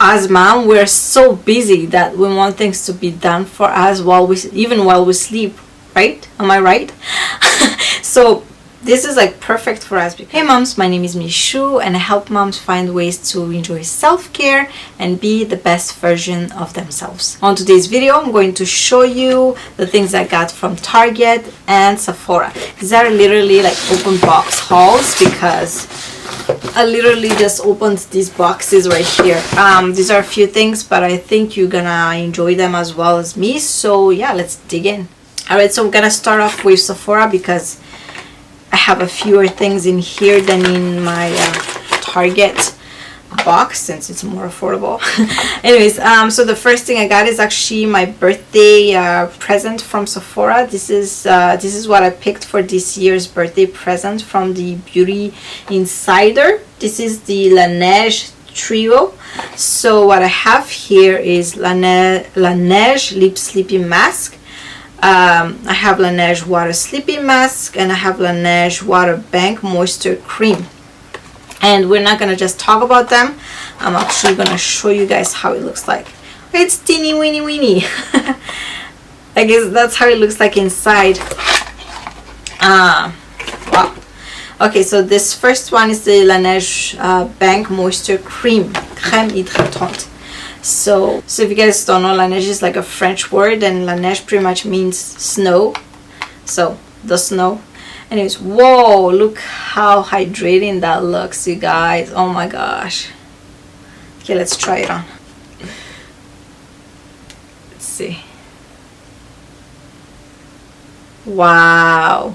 as mom, we're so busy that we want things to be done for us even while we sleep, right? Am I right? So this is like perfect for us. Hey moms, my name is Michou and I help moms find ways to enjoy self-care and be the best version of themselves. On today's video, I'm going to show you the things I got from Target and Sephora. These are literally like open box hauls because I literally just opened these boxes right here. These are a few things, but I think you're gonna enjoy them as well as me. So yeah, let's dig in. Alright, so I'm gonna start off with Sephora because I have a fewer things in here than in my Target box since it's more affordable. Anyways, so the first thing I got is actually my birthday present from Sephora. This is what I picked for this year's birthday present from the Beauty Insider. This is the La Neige trio. So what I have here is La Neige Lip Sleeping Mask. I have La Neige Water Sleeping Mask, and I have La Neige Water Bank Moisture Cream. And we're not gonna just talk about them. I'm actually gonna show you guys how it looks like. It's teeny weeny weeny. I guess that's how it looks like inside. Wow. Okay, so this first one is the La Neige Bank Moisture Cream, crème hydratante. So if you guys don't know, La Neige is like a French word, and La Neige pretty much means snow. So the snow. Anyways, whoa, look how hydrating that looks, you guys. Oh my gosh. Okay, let's try it on. Let's see. Wow.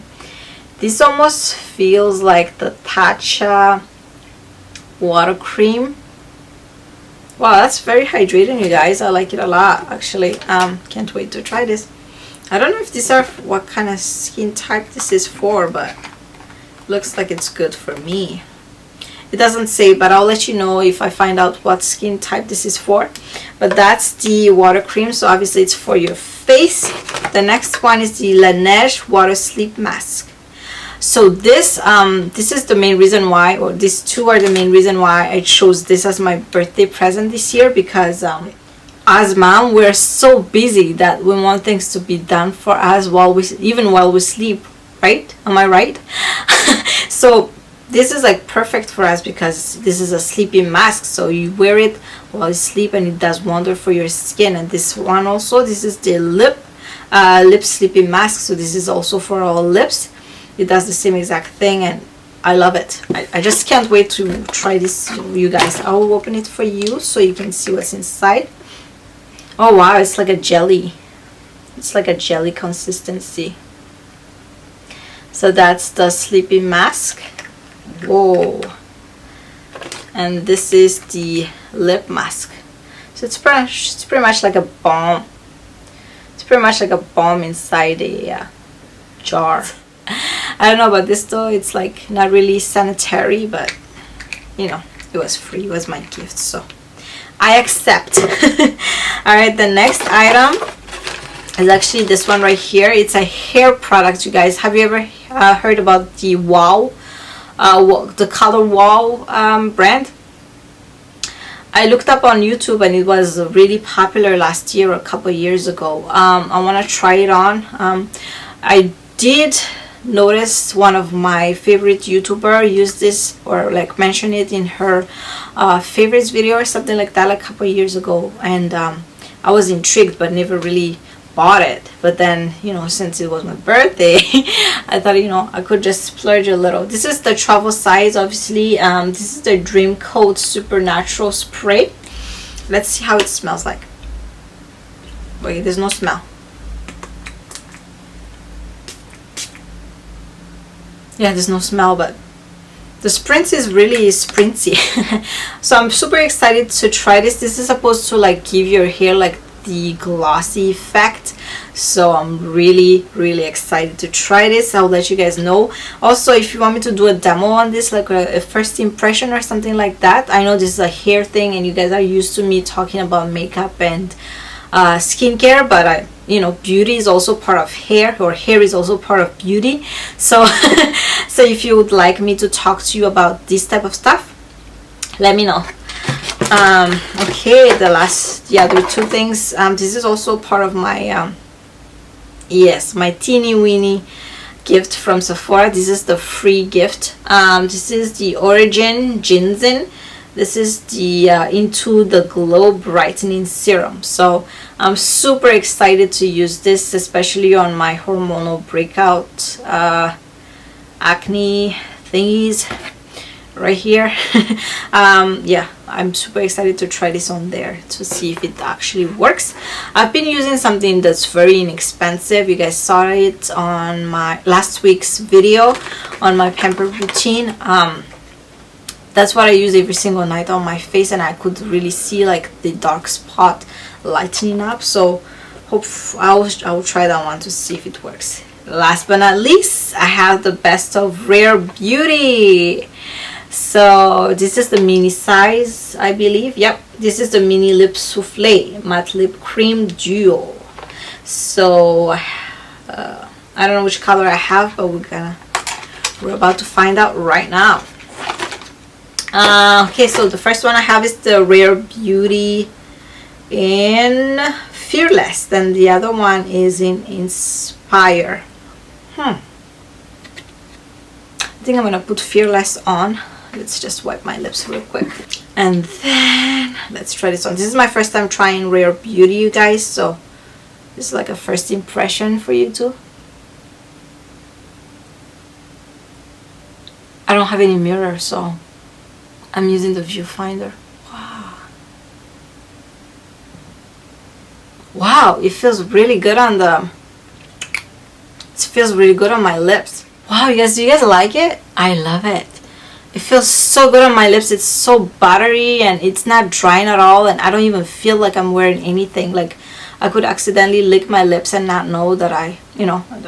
This almost feels like the Tatcha water cream. Wow, that's very hydrating, you guys. I like it a lot, actually. Can't wait to try this. I don't know if these are what kind of skin type this is for, but looks like it's good for me. It doesn't say, but I'll let you know if I find out what skin type this is for. But that's the water cream, so obviously it's for your face. The next one is the La Neige Water Sleep Mask. So this is the main reason why, or these two are the main reason why I chose this as my birthday present this year, because as mom, we're so busy that we want things to be done for us even while we sleep, right? Am I right? So this is like perfect for us because this is a sleeping mask, so you wear it while you sleep and it does wonder for your skin. And this one also, this is the lip sleeping mask, so this is also for all lips. It does the same exact thing and I love it. I just can't wait to try this, you guys. I will open it for you so you can see what's inside. Oh wow, it's like a jelly. It's like a jelly consistency. So that's the sleeping mask. Whoa. And this is the lip mask. So it's pretty much like a balm. It's pretty much like a balm inside a jar. I don't know about this though. It's like not really sanitary, but you know, it was free. It was my gift, so I accept. Alright, the next item is actually this one right here. It's a hair product, you guys. Have you ever heard about the Wow, the Color Wow brand? I looked up on YouTube and it was really popular last year or a couple years ago. I want to try it on. I did notice one of my favorite YouTuber use this, or like mention it in her favorites video or something like that, like a couple years ago, and I was intrigued but never really bought it. But then, you know, since it was my birthday, I thought, you know, I could just splurge a little. This is the travel size, obviously. This is the Dream Coat Supernatural Spray. Let's see how it smells like. Wait, there's no smell. Yeah, there's no smell, but the spritz is really sprinzy. So I'm super excited to try this. This is supposed to like give your hair like the glossy effect, so I'm really excited to try this. I'll let you guys know. Also, if you want me to do a demo on this, like a first impression or something like that. I know this is a hair thing and you guys are used to me talking about makeup and skincare, but you know, beauty is also part of hair, or hair is also part of beauty. So so if you would like me to talk to you about this type of stuff, let me know. Okay, the other two things. This is also part of my yes, my teeny weeny gift from Sephora. This is the free gift. This is the Origin Ginzin. This is the Into the Glow brightening serum. So I'm super excited to use this, especially on my hormonal breakout acne thingies right here. Yeah, I'm super excited to try this on there to see if it actually works. I've been using something that's very inexpensive. You guys saw it on my last week's video on my pamper routine. That's what I use every single night on my face, and I could really see like the dark spot lightening up. So I will try that one to see if it works. Last but not least, I have the best of Rare Beauty. So this is the mini size, I believe. Yep, this is the mini lip souffle matte lip cream duo. So I don't know which color I have, but we're about to find out right now. Okay, so the first one I have is the Rare Beauty in Fearless, then the other one is in Inspire. I think I'm gonna put Fearless on. Let's just wipe my lips real quick, and then let's try this on. This is my first time trying Rare Beauty, you guys, so this is like a first impression for you too. I don't have any mirror, so I'm using the viewfinder. Wow, it feels really good on my lips. Wow, you guys like it? I love it. It feels so good on my lips. It's so buttery and it's not drying at all, and I don't even feel like I'm wearing anything. Like I could accidentally lick my lips and not know that I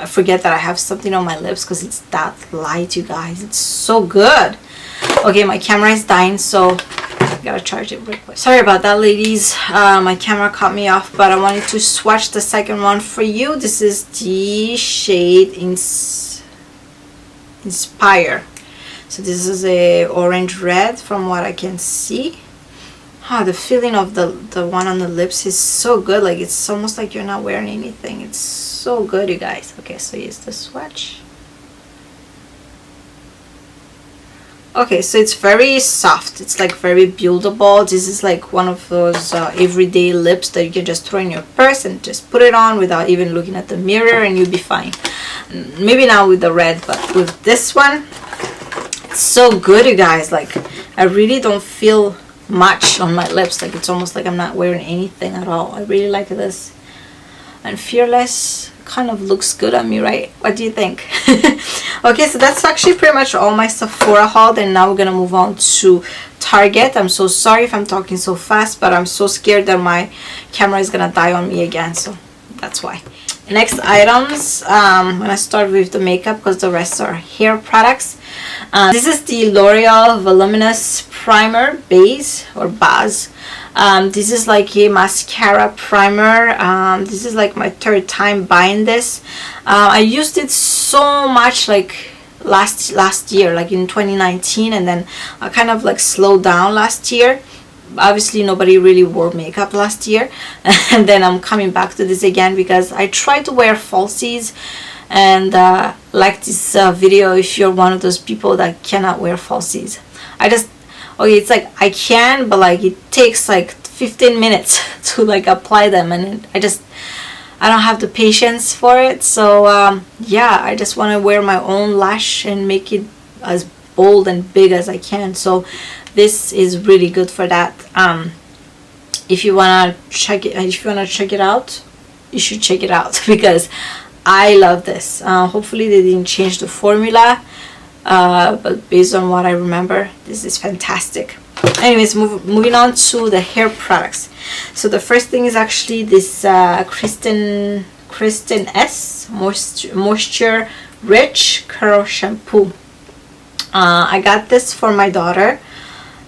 forget that I have something on my lips because it's that light, you guys. It's so good. Okay, my camera is dying, so I gotta charge it real quick. Sorry about that, ladies. My camera cut me off, but I wanted to swatch the second one for you. This is the shade Inspire. So this is a orange red from what I can see. The feeling of the one on the lips is so good. Like it's almost like you're not wearing anything. It's so good, you guys. Okay, so here's the swatch. Okay, so it's very soft. It's like very buildable. This is like one of those everyday lips that you can just throw in your purse and just put it on without even looking at the mirror, and you'll be fine. Maybe not with the red, but with this one, it's so good, you guys. Like I really don't feel much on my lips. Like it's almost like I'm not wearing anything at all. I really like this. And Fearless kind of looks good on me, right? What do you think? Okay, so that's actually pretty much all my Sephora haul, and now we're gonna move on to Target. I'm so sorry if I'm talking so fast, but I'm so scared that my camera is gonna die on me again, so that's why. Next items, I'm gonna start with the makeup because the rest are hair products. This is the L'Oreal Voluminous Primer Base or Base. This is like a mascara primer. This is like my third time buying this. I used it so much like last year, like in 2019, and then I kind of like slowed down last year. Obviously nobody really wore makeup last year, and then I'm coming back to this again because I try to wear falsies, and like this video if you're one of those people that cannot wear falsies. Okay, it's like I can, but like it takes like 15 minutes to like apply them, and I don't have the patience for it. So yeah, I just want to wear my own lash and make it as bold and big as I can. So this is really good for that. If you wanna check it out, you should check it out because I love this. Hopefully they didn't change the formula, but based on what I remember, this is fantastic. Anyways, moving on to the hair products. So the first thing is actually this Kristen Ess Moisture Rich Curl Shampoo. I got this for my daughter.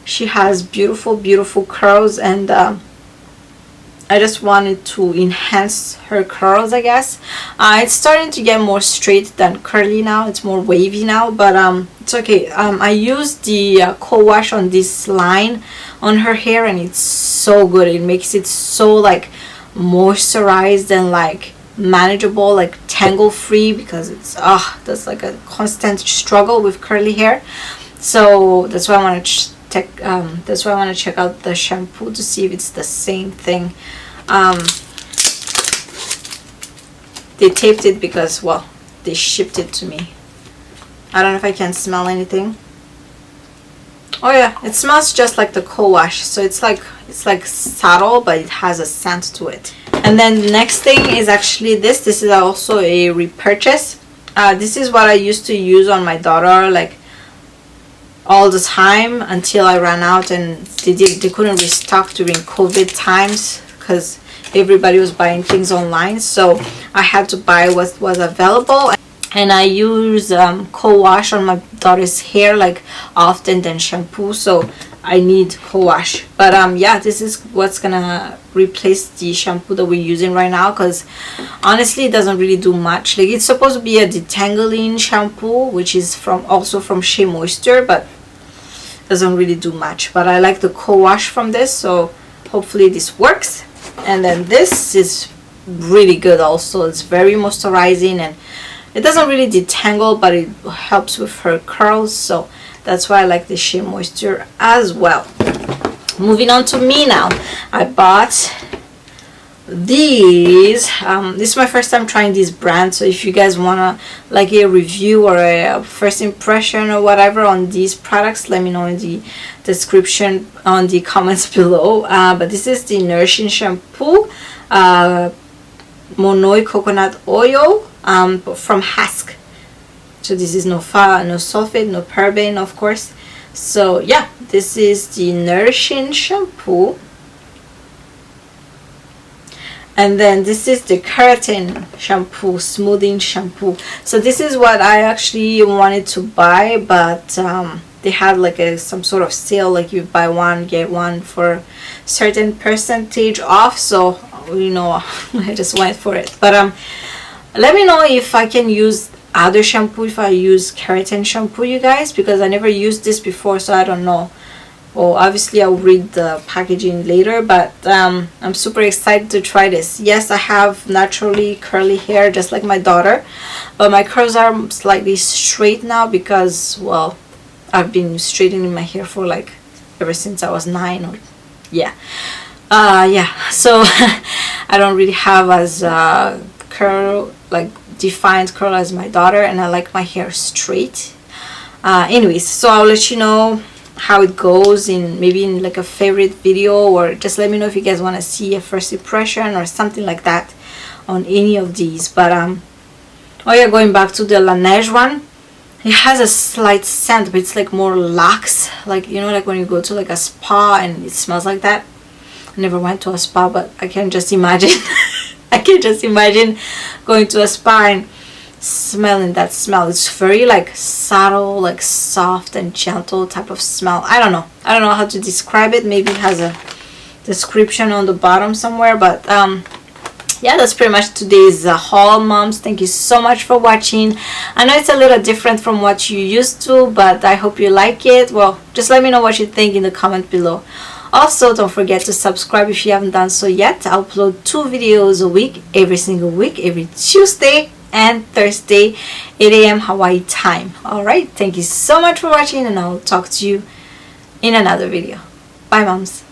She has beautiful curls, and I just wanted to enhance her curls, I guess. It's starting to get more straight than curly now. It's more wavy now, but it's okay. I used the co-wash on this line on her hair, and it's so good. It makes it so like moisturized and like manageable, like tangle free, because it's that's like a constant struggle with curly hair. So that's why I want to check out the shampoo to see if it's the same thing. They taped it because, well, they shipped it to me. I don't know if I can smell anything. Oh yeah, it smells just like the co-wash. So it's like subtle, but it has a scent to it. And then the next thing is actually this. This is also a repurchase. This is what I used to use on my daughter like all the time until I ran out, and they couldn't restock during COVID times because everybody was buying things online. So I had to buy what was available. And I use co-wash on my daughter's hair like often than shampoo, so I need co-wash. But yeah, this is what's gonna replace the shampoo that we're using right now, because honestly it doesn't really do much. Like, it's supposed to be a detangling shampoo, which is also from ShaeMoisture, but doesn't really do much. But I like the co-wash from this, so hopefully this works. And then this is really good also. It's very moisturizing, and it doesn't really detangle, but it helps with her curls, so that's why I like the ShaeMoisture as well. Moving on to me now. I bought these. This is my first time trying this brand, so if you guys wanna like a review or a first impression or whatever on these products, let me know in the description on the comments below. But this is the Nourishing shampoo, Monoi coconut oil, from Hask. So this is no sulfate, no paraben, of course. So yeah, this is the Nourishing shampoo. And then this is the Keratin shampoo, smoothing shampoo. So this is what I actually wanted to buy, but they had like some sort of sale, like you buy one get one for certain percentage off. So you know, I just went for it. But let me know if I can use other shampoo, if I use keratin shampoo, you guys, because I never used this before, so I don't know. Well, obviously I'll read the packaging later, but I'm super excited to try this. Yes, I have naturally curly hair just like my daughter, but my curls are slightly straight now because, well, I've been straightening my hair for like ever since I was 9 or yeah. So I don't really have as defined curl as my daughter, and I like my hair straight. Anyways, so I'll let you know how it goes maybe in like a favorite video, or just let me know if you guys want to see a first impression or something like that on any of these. But oh yeah, going back to the La Neige one, it has a slight scent, but it's like more lax, like, you know, like when you go to like a spa and it smells like that. I never went to a spa, but I can just imagine I can just imagine going to a spa and smelling that smell. It's very like subtle, like soft and gentle type of smell. I don't know how to describe it. Maybe it has a description on the bottom somewhere. But yeah, that's pretty much today's haul, moms. Thank you so much for watching. I know it's a little different from what you used to, but I hope you like it. Well, just let me know what you think in the comment below. Also, don't forget to subscribe if you haven't done so yet. I upload 2 videos a week, every single week, every Tuesday and Thursday, 8 a.m. Hawaii time. Alright, thank you so much for watching, and I'll talk to you in another video. Bye, moms.